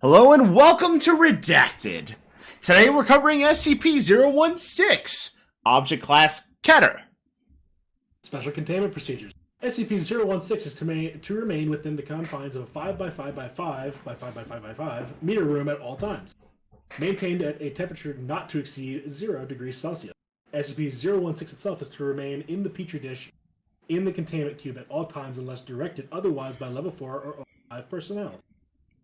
Hello and welcome to Redacted. Today we're covering SCP-016, Object Class Keter. Special Containment Procedures. SCP-016 is to remain within the confines of a 5x5x5x5x5x5 meter room at all times, maintained at a temperature not to exceed 0 degrees Celsius. SCP-016 itself is to remain in the Petri dish in the containment cube at all times unless directed otherwise by Level 4 or 5 personnel.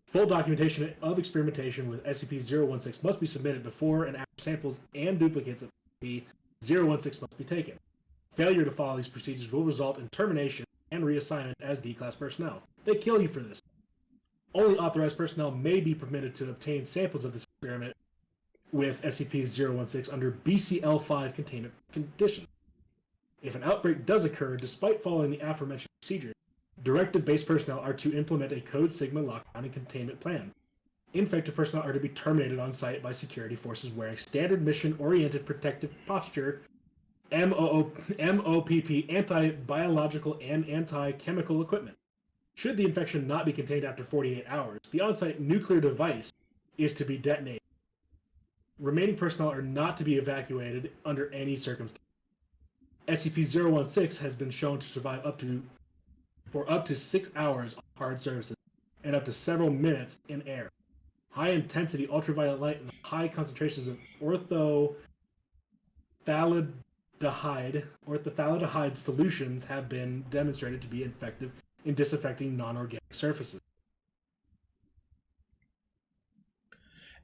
Full documentation of experimentation with SCP-016 must be submitted before and after samples and duplicates of SCP-016 must be taken. Failure to follow these procedures will result in termination and reassignment as D-Class personnel. They kill you for this. Only authorized personnel may be permitted to obtain samples of this experiment with SCP-016 under BCL-5 containment conditions. If an outbreak does occur, despite following the aforementioned procedure, directive-based personnel are to implement a Code Sigma lockdown and containment plan. Infected personnel are to be terminated on site by security forces wearing standard mission-oriented protective posture, MOPP, anti-biological and anti-chemical equipment. Should the infection not be contained after 48 hours, the on-site nuclear device is to be detonated. Remaining personnel are not to be evacuated under any circumstance. SCP-016 has been shown to survive for up to 6 hours on hard surfaces and up to several minutes in air. High-intensity ultraviolet light and high concentrations of orthophthaldehyde solutions have been demonstrated to be effective in disinfecting non-organic surfaces.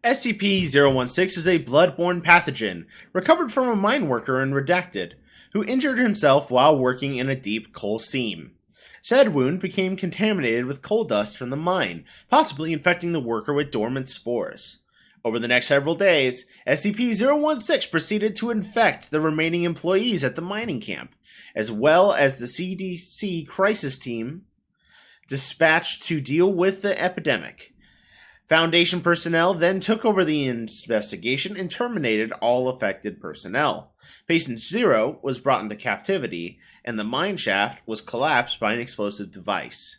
SCP-016 is a blood-borne pathogen recovered from a mine worker in Redacted, who injured himself while working in a deep coal seam. Said wound became contaminated with coal dust from the mine, possibly infecting the worker with dormant spores. Over the next several days, SCP-016 proceeded to infect the remaining employees at the mining camp, as well as the CDC crisis team dispatched to deal with the epidemic. Foundation personnel then took over the investigation and terminated all affected personnel. Patient 0 was brought into captivity, and the mine shaft was collapsed by an explosive device.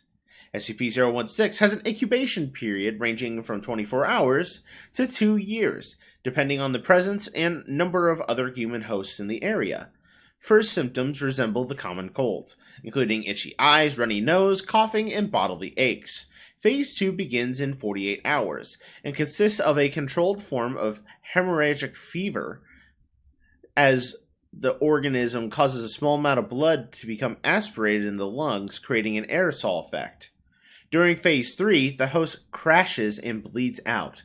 SCP-016 has an incubation period ranging from 24 hours to 2 years, depending on the presence and number of other human hosts in the area. First symptoms resemble the common cold, including itchy eyes, runny nose, coughing, and bodily aches. Phase 2 begins in 48 hours and consists of a controlled form of hemorrhagic fever, as the organism causes a small amount of blood to become aspirated in the lungs, creating an aerosol effect. During Phase 3, the host crashes and bleeds out,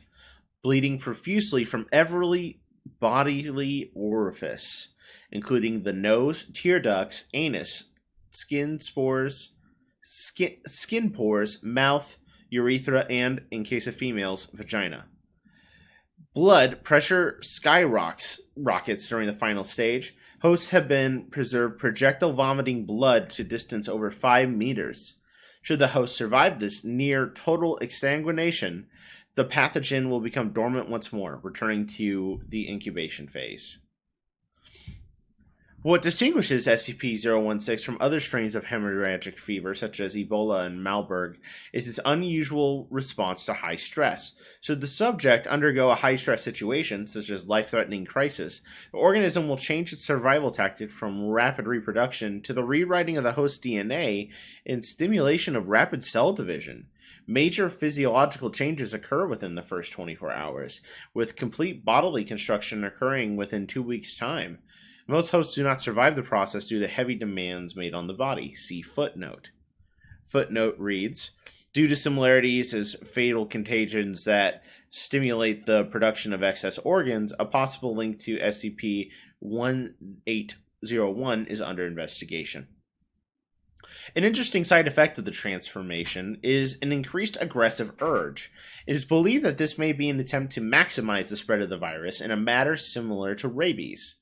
bleeding profusely from every bodily orifice, including the nose, tear ducts, anus, skin pores, mouth, urethra, and, in case of females, vagina. Blood pressure skyrockets during the final stage. Hosts have been preserved projectile vomiting blood to distance over 5 meters. Should the host survive this near total exsanguination, the pathogen will become dormant once more, returning to the incubation phase. What distinguishes SCP-016 from other strains of hemorrhagic fever, such as Ebola and Marburg, is its unusual response to high stress. Should the subject undergo a high-stress situation, such as life-threatening crisis, the organism will change its survival tactic from rapid reproduction to the rewriting of the host's DNA and stimulation of rapid cell division. Major physiological changes occur within the first 24 hours, with complete bodily construction occurring within 2 weeks' time. Most hosts do not survive the process due to heavy demands made on the body. See footnote. Footnote reads, due to similarities as fatal contagions that stimulate the production of excess organs, a possible link to SCP-1801 is under investigation. An interesting side effect of the transformation is an increased aggressive urge. It is believed that this may be an attempt to maximize the spread of the virus in a manner similar to rabies.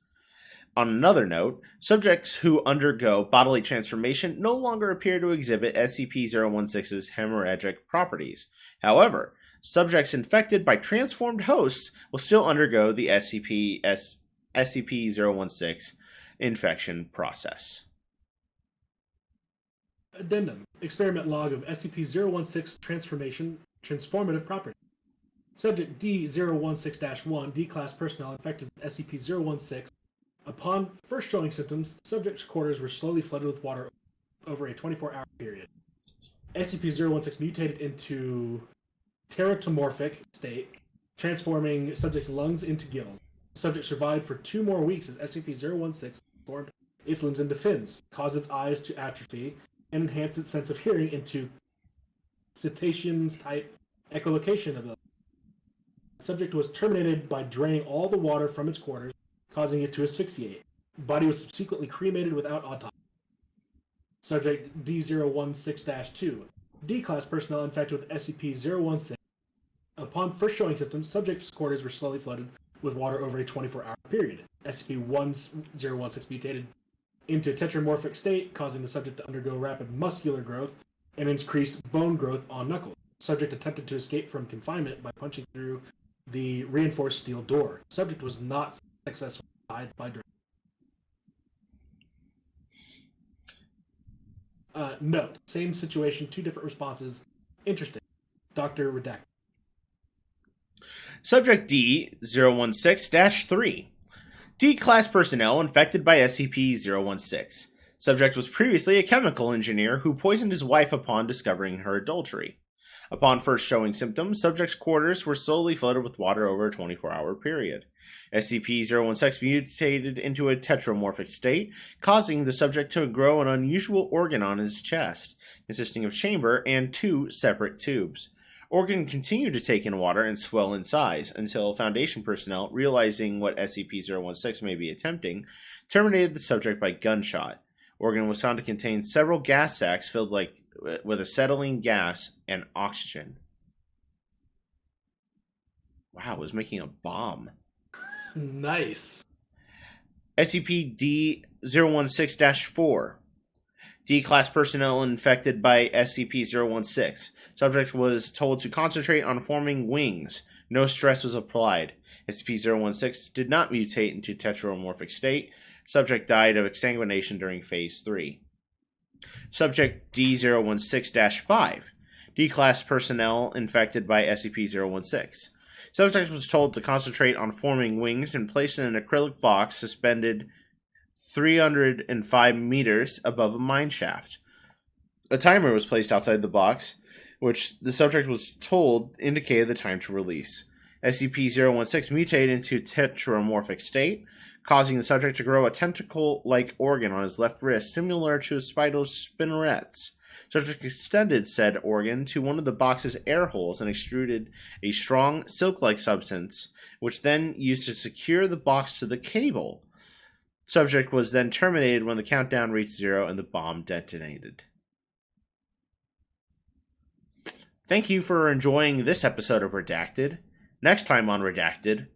On another note, subjects who undergo bodily transformation no longer appear to exhibit SCP-016's hemorrhagic properties. However, subjects infected by transformed hosts will still undergo the SCP-016 infection process. Addendum. Experiment log of SCP-016 transformative property. Subject D016-1, D-Class personnel infected with SCP-016. Upon first showing symptoms, subject's quarters were slowly flooded with water over a 24-hour period. SCP-016 mutated into teratomorphic state, transforming subject's lungs into gills. Subject survived for 2 more weeks as SCP-016 formed its limbs into fins, caused its eyes to atrophy, and enhanced its sense of hearing into cetaceans-type echolocation ability. The subject was terminated by draining all the water from its quarters, causing it to asphyxiate. The body was subsequently cremated without autopsy. Subject D016-2. D-Class personnel infected with SCP-016. Upon first showing symptoms, subject's quarters were slowly flooded with water over a 24-hour period. SCP-1016 mutated into tetramorphic state, causing the subject to undergo rapid muscular growth and increased bone growth on knuckles. Subject attempted to escape from confinement by punching through the reinforced steel door. Subject was not successful by drowning. Note, same situation, 2 different responses. Interesting. Dr. Redacted. Subject D016-3. D-Class personnel infected by SCP-016. Subject was previously a chemical engineer who poisoned his wife upon discovering her adultery. Upon first showing symptoms, subject's quarters were slowly flooded with water over a 24-hour period. SCP-016 mutated into a tetramorphic state, causing the subject to grow an unusual organ on his chest, consisting of chamber and 2 separate tubes. Organ continued to take in water and swell in size, until Foundation personnel, realizing what SCP-016 may be attempting, terminated the subject by gunshot. Organ was found to contain several gas sacs filled with acetylene gas and oxygen. Wow, it was making a bomb. Nice. SCP-D016-4. D-Class personnel infected by SCP-016. Subject was told to concentrate on forming wings. No stress was applied. SCP-016 did not mutate into tetramorphic state. Subject died of exsanguination during Phase 3. Subject D016-5. D-Class personnel infected by SCP-016. Subject was told to concentrate on forming wings and placed in an acrylic box suspended 305 meters above a mine shaft. A timer was placed outside the box, which the subject was told indicated the time to release. SCP-016 mutated into tetramorphic state, causing the subject to grow a tentacle-like organ on his left wrist similar to a spider's spinnerets. Subject extended said organ to one of the box's air holes and extruded a strong, silk-like substance, which then used to secure the box to the cable. Subject was then terminated when the countdown reached 0 and the bomb detonated. Thank you for enjoying this episode of Redacted. Next time on Redacted.